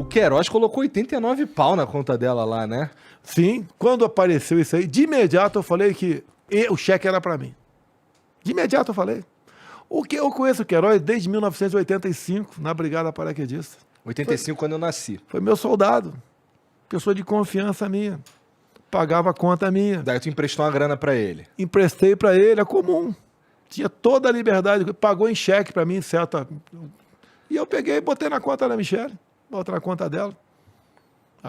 Queiroz colocou 89 pau na conta dela lá, né? Sim, quando apareceu isso aí, de imediato eu falei que o cheque era para mim. De imediato eu falei. Eu conheço o Queiroz desde 1985, na Brigada Paraquedista. 85, quando eu nasci. Foi meu soldado. Pessoa de confiança minha. Pagava a conta minha. Daí tu emprestou uma grana pra ele. Emprestei para ele, é comum. Tinha toda a liberdade. Pagou em cheque para mim, certo? E eu peguei e botei na conta da Michele. Botei na conta dela.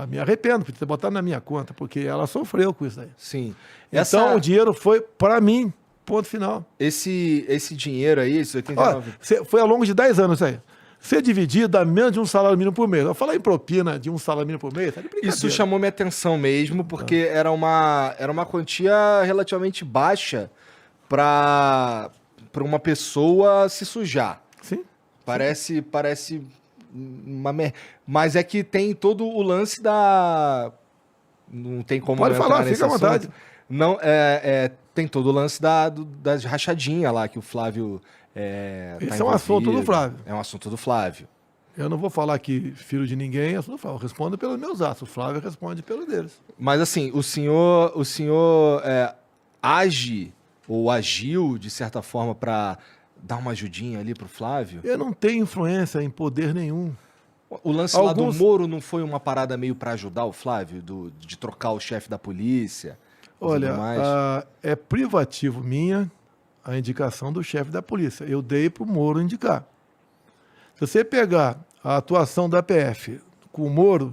Me arrependo de ter botado na minha conta, porque ela sofreu com isso aí. Sim. Então o dinheiro foi para mim. Ponto final. Esse dinheiro aí, esses 89... Foi ao longo de 10 anos isso aí. Ser dividido dá menos de um salário mínimo por mês. Eu falar em propina de um salário mínimo por mês, tá de brincadeira. Isso chamou minha atenção mesmo, porque era uma quantia relativamente baixa para uma pessoa se sujar. Sim. Parece mas é que tem todo o lance da... Não tem como Pode entrar falar, nesse fica à vontade. assunto. Não, tem todo o lance das rachadinhas lá que o Flávio... Esse é um assunto do Flávio. É um assunto do Flávio. Eu não vou falar que filho de ninguém é assunto do Flávio. Eu respondo pelos meus atos. O Flávio responde pelos deles. Mas assim, o senhor age ou agiu, de certa forma, para dar uma ajudinha ali pro Flávio? Eu não tenho influência em poder nenhum. O lance lá do Moro não foi uma parada meio para ajudar o Flávio, de trocar o chefe da polícia? Olha, é privativo minha a indicação do chefe da polícia. Eu dei para o Moro indicar. Se você pegar a atuação da PF com o Moro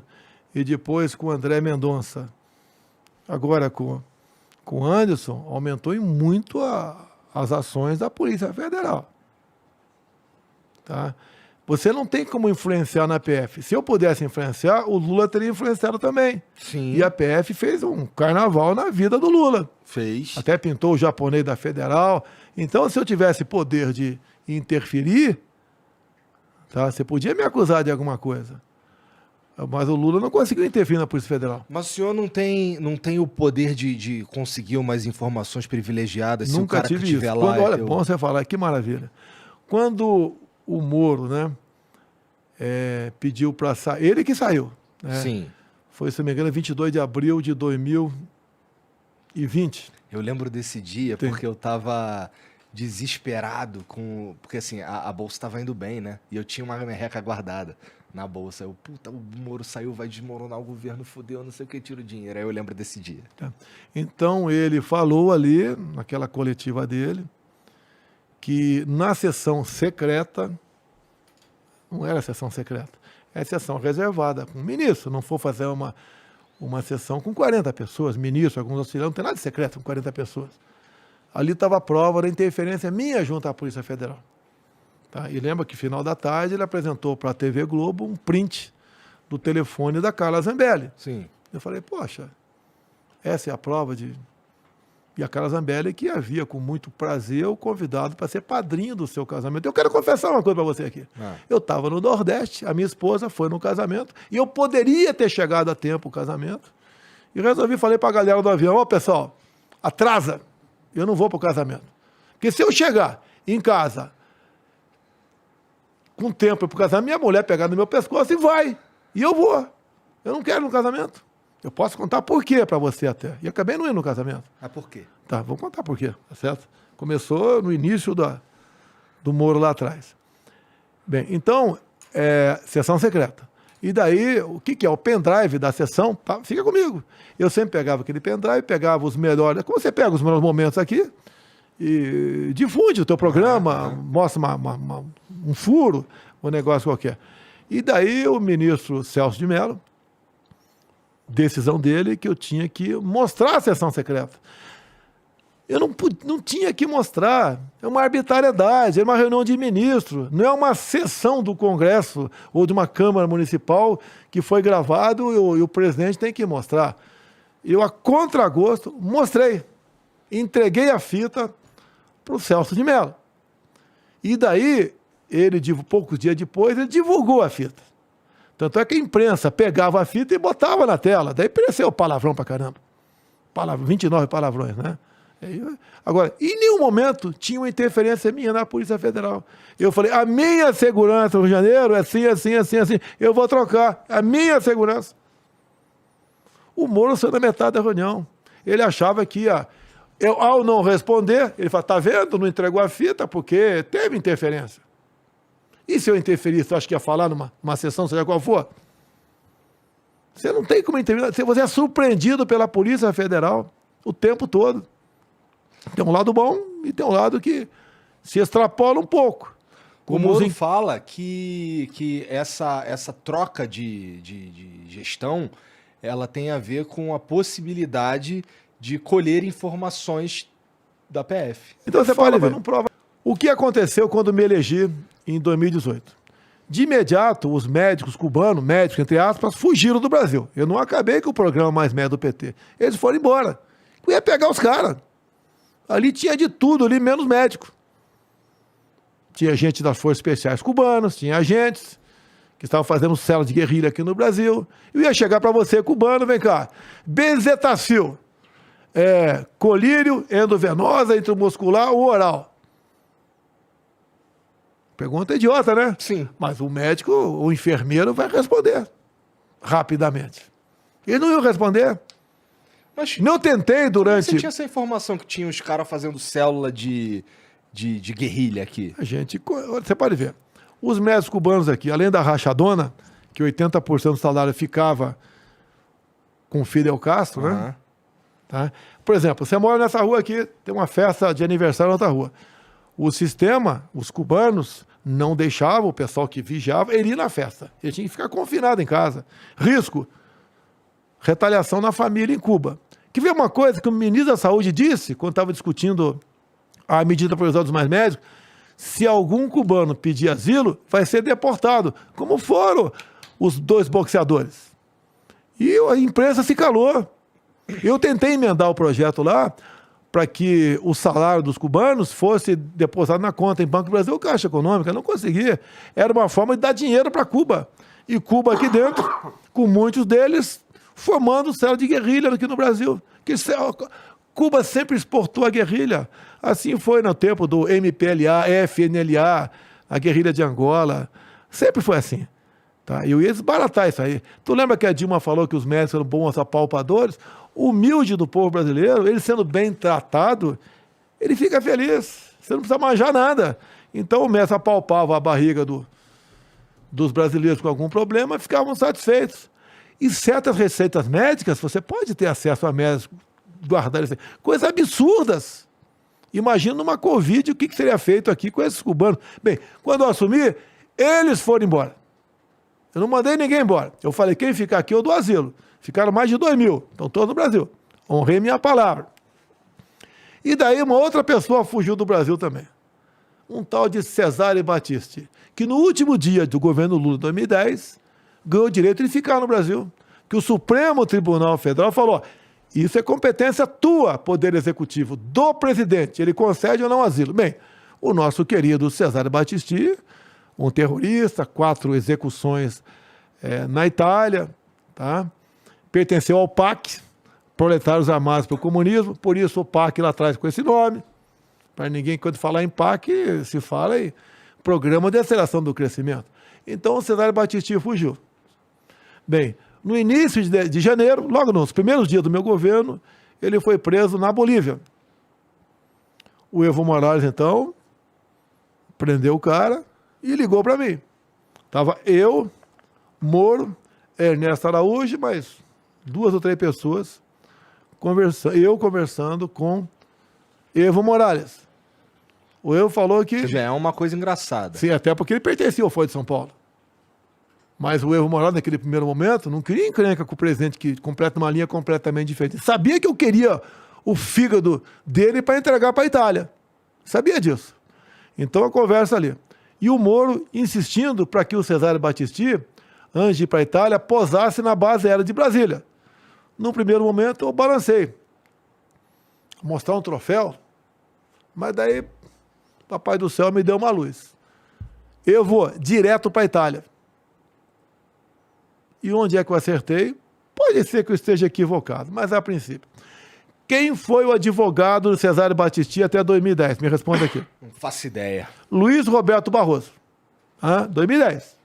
e depois com o André Mendonça, agora com o Anderson, aumentou em muito as ações da Polícia Federal. Tá? Você não tem como influenciar na PF. Se eu pudesse influenciar, o Lula teria influenciado também. Sim. E a PF fez um carnaval na vida do Lula. Fez. Até pintou o japonês da Federal. Então, se eu tivesse poder de interferir, tá, você podia me acusar de alguma coisa. Mas o Lula não conseguiu interferir na Polícia Federal. Mas o senhor não tem o poder de conseguir umas informações privilegiadas? Nunca se o cara tive que estiver isso. lá... Olha, bom você falar, que maravilha. Quando o Moro, né, pediu para sair, ele que saiu. Né? Sim. Foi, se não me engano, 22 de abril de 2020. Eu lembro desse dia porque eu tava desesperado porque assim, a bolsa tava indo bem, né? E eu tinha uma merreca guardada na bolsa. O Moro saiu, vai desmoronar o governo, fudeu, não sei o que, tira o dinheiro. Aí eu lembro desse dia. Tá. Então ele falou ali, naquela coletiva dele, que na sessão secreta, não era sessão secreta, é sessão reservada com o ministro, não for fazer uma sessão com 40 pessoas, ministro, alguns auxiliares, não tem nada de secreto com 40 pessoas. Ali estava a prova da interferência minha junto à Polícia Federal. Tá? E lembra que, final da tarde, ele apresentou para a TV Globo um print do telefone da Carla Zambelli. Sim. Eu falei, poxa, essa é a prova de... E a Carla Zambelli, que havia com muito prazer o convidado para ser padrinho do seu casamento. Eu quero confessar uma coisa para você aqui. Eu estava no Nordeste, a minha esposa foi no casamento, e eu poderia ter chegado a tempo o casamento. E falei para a galera do avião, pessoal, atrasa, eu não vou para o casamento. Porque se eu chegar em casa com tempo para o casamento, minha mulher pegar no meu pescoço e vai. E eu vou. Eu não quero ir no casamento. Eu posso contar por quê para você até. E acabei não indo no casamento. Ah, por quê? Tá, vou contar por quê, tá certo? Começou no início do Moro lá atrás. Bem, então, sessão secreta. E daí, o que é? O pendrive da sessão, fica comigo. Eu sempre pegava aquele pendrive, pegava os melhores... Como você pega os melhores momentos aqui e difunde o teu programa, mostra um furo, um negócio qualquer. E daí o ministro Celso de Mello, decisão dele que eu tinha que mostrar a sessão secreta. Eu não tinha que mostrar. É uma arbitrariedade, é uma reunião de ministros, não é uma sessão do Congresso ou de uma Câmara Municipal que foi gravado e o presidente tem que mostrar. Eu, a contragosto, mostrei. Entreguei a fita para o Celso de Mello. E daí, poucos dias depois, ele divulgou a fita. Tanto é que a imprensa pegava a fita e botava na tela. Daí apareceu palavrão pra caramba. 29 palavrões, né? Agora, em nenhum momento tinha uma interferência minha na Polícia Federal. Eu falei, a minha segurança no Rio de Janeiro é assim, assim, assim, assim. Eu vou trocar a minha segurança. O Moro saiu na metade da reunião. Ele achava que ao não responder, ele fala, tá vendo? Não entregou a fita porque teve interferência. E se eu interferisse, você acha que ia falar numa sessão, seja qual for? Você não tem como intervir. Você é surpreendido pela Polícia Federal o tempo todo. Tem um lado bom e tem um lado que se extrapola um pouco. O Moro fala que essa troca de gestão ela tem a ver com a possibilidade de colher informações da PF. Então você pode ver. Não prova. O que aconteceu quando me elegi em 2018? De imediato, os médicos cubanos, médicos entre aspas, fugiram do Brasil. Eu não acabei com o programa Mais Médio do PT. Eles foram embora. Eu ia pegar os caras. Ali tinha de tudo, ali menos médico. Tinha gente das Forças Especiais cubanas, tinha agentes que estavam fazendo célula de guerrilha aqui no Brasil. Eu ia chegar para você, cubano, vem cá. Bezetacil, colírio, endovenosa, intramuscular ou oral? Pergunta idiota, né? Sim. Mas o médico, o enfermeiro vai responder rapidamente. Ele não ia responder. Mas não tentei durante... Você tinha essa informação que tinha os caras fazendo célula de guerrilha aqui? Você pode ver. Os médicos cubanos aqui, além da rachadona, que 80% do salário ficava com Fidel Castro, né? Tá? Por exemplo, você mora nessa rua aqui, tem uma festa de aniversário na outra rua. O sistema, os cubanos, não deixavam o pessoal que vigiava ele ir na festa. Ele tinha que ficar confinado em casa. Risco. Retaliação na família em Cuba. Que veio uma coisa que o ministro da Saúde disse, quando estava discutindo a medida provisória dos mais médicos, se algum cubano pedir asilo, vai ser deportado, como foram os 2 boxeadores. E a imprensa se calou. Eu tentei emendar o projeto lá para que o salário dos cubanos fosse depositado na conta em Banco do Brasil ou Caixa Econômica. Não conseguia. Era uma forma de dar dinheiro para Cuba. E Cuba aqui dentro, com muitos deles formando célula de guerrilha aqui no Brasil. Cuba sempre exportou a guerrilha. Assim foi no tempo do MPLA, FNLA, a guerrilha de Angola. Sempre foi assim. Tá? Eu ia desbaratar isso aí. Tu lembra que a Dilma falou que os médicos eram bons apalpadores? O humilde do povo brasileiro, ele sendo bem tratado, ele fica feliz. Você não precisa manjar nada. Então o médico apalpava a barriga dos brasileiros com algum problema e ficavam satisfeitos. E certas receitas médicas, você pode ter acesso a médicos, guardar isso. Coisas absurdas. Imagina numa Covid o que seria feito aqui com esses cubanos. Bem, quando eu assumi, eles foram embora. Eu não mandei ninguém embora. Eu falei, quem ficar aqui eu dou asilo. Ficaram mais de 2.000. Estão todos no Brasil. Honrei minha palavra. E daí uma outra pessoa fugiu do Brasil também. Um tal de Cesare Battisti, que no último dia do governo Lula, 2010, ganhou o direito de ficar no Brasil. Que o Supremo Tribunal Federal falou, isso é competência tua, Poder Executivo, do presidente. Ele concede ou não asilo. Bem, o nosso querido Cesare Battisti, um terrorista, 4 execuções na Itália, tá? Pertenceu ao PAC, Proletários Armados pelo Comunismo, por isso o PAC lá atrás com esse nome. Para ninguém, quando falar em PAC, se fala em Programa de Aceleração do Crescimento. Então o Cesare Battisti fugiu. Bem, no início de janeiro, logo nos primeiros dias do meu governo, ele foi preso na Bolívia. O Evo Morales, então, prendeu o cara e ligou para mim. Estava eu, Moro, Ernesto Araújo, mas 2 ou 3 pessoas, conversando com Evo Morales. O Evo falou que... Já é uma coisa engraçada. Sim, até porque ele pertencia ao Folha de São Paulo. Mas o Evo Morales, naquele primeiro momento, não queria encrenca com o presidente que completa uma linha completamente diferente. Sabia que eu queria o fígado dele para entregar para a Itália. Sabia disso. Então a conversa ali. E o Moro insistindo para que o Cesare Battisti, antes de ir para a Itália, posasse na base aérea de Brasília. No primeiro momento eu balancei. Mostrar um troféu. Mas daí, Papai do Céu me deu uma luz. Eu vou direto para a Itália. E onde é que eu acertei? Pode ser que eu esteja equivocado, mas a princípio. Quem foi o advogado do Cesare Battisti até 2010? Me responda aqui. Não faço ideia. Luiz Roberto Barroso. 2010.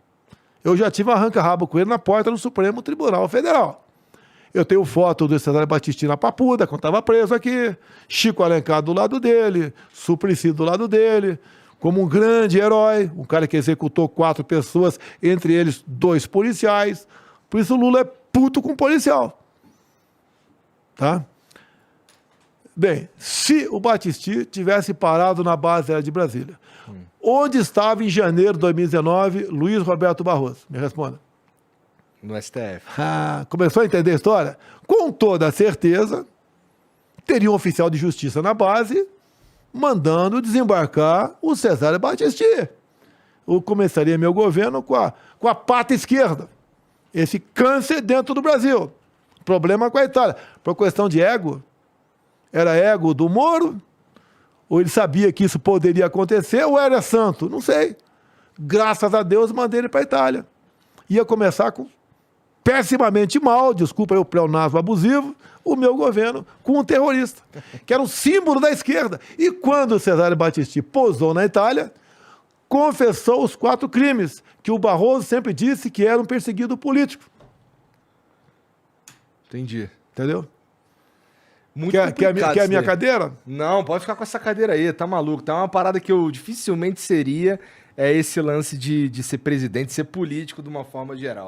Eu já tive um arranca-rabo com ele na porta do Supremo Tribunal Federal. Eu tenho foto do Cesare Battisti na Papuda, quando estava preso aqui. Chico Alencar do lado dele. Suplicy do lado dele. Como um grande herói. Um cara que executou 4 pessoas, entre eles 2 policiais. Por isso o Lula é puto com policial. Tá? Bem, se o Battisti tivesse parado na base aérea de Brasília, onde estava em janeiro de 2019 Luiz Roberto Barroso? Me responda. No STF. Começou a entender a história? Com toda certeza, teria um oficial de justiça na base mandando desembarcar o Cesare Battisti. Eu começaria meu governo com a pata esquerda. Esse câncer dentro do Brasil. Problema com a Itália. Por questão de ego, era ego do Moro? Ou ele sabia que isso poderia acontecer? Ou era santo? Não sei. Graças a Deus, mandei ele para a Itália. Ia começar com pessimamente mal, desculpa aí o pleonasmo abusivo, o meu governo com um terrorista, que era um símbolo da esquerda. E quando o Cesare Battisti pousou na Itália, confessou os 4 crimes que o Barroso sempre disse que era um perseguido político. Entendi. Entendeu? Muito Quer a complicado minha isso daí. cadeira? Não, pode ficar com essa cadeira aí, tá maluco. Tá uma parada que eu dificilmente seria esse lance de ser presidente, ser político de uma forma geral.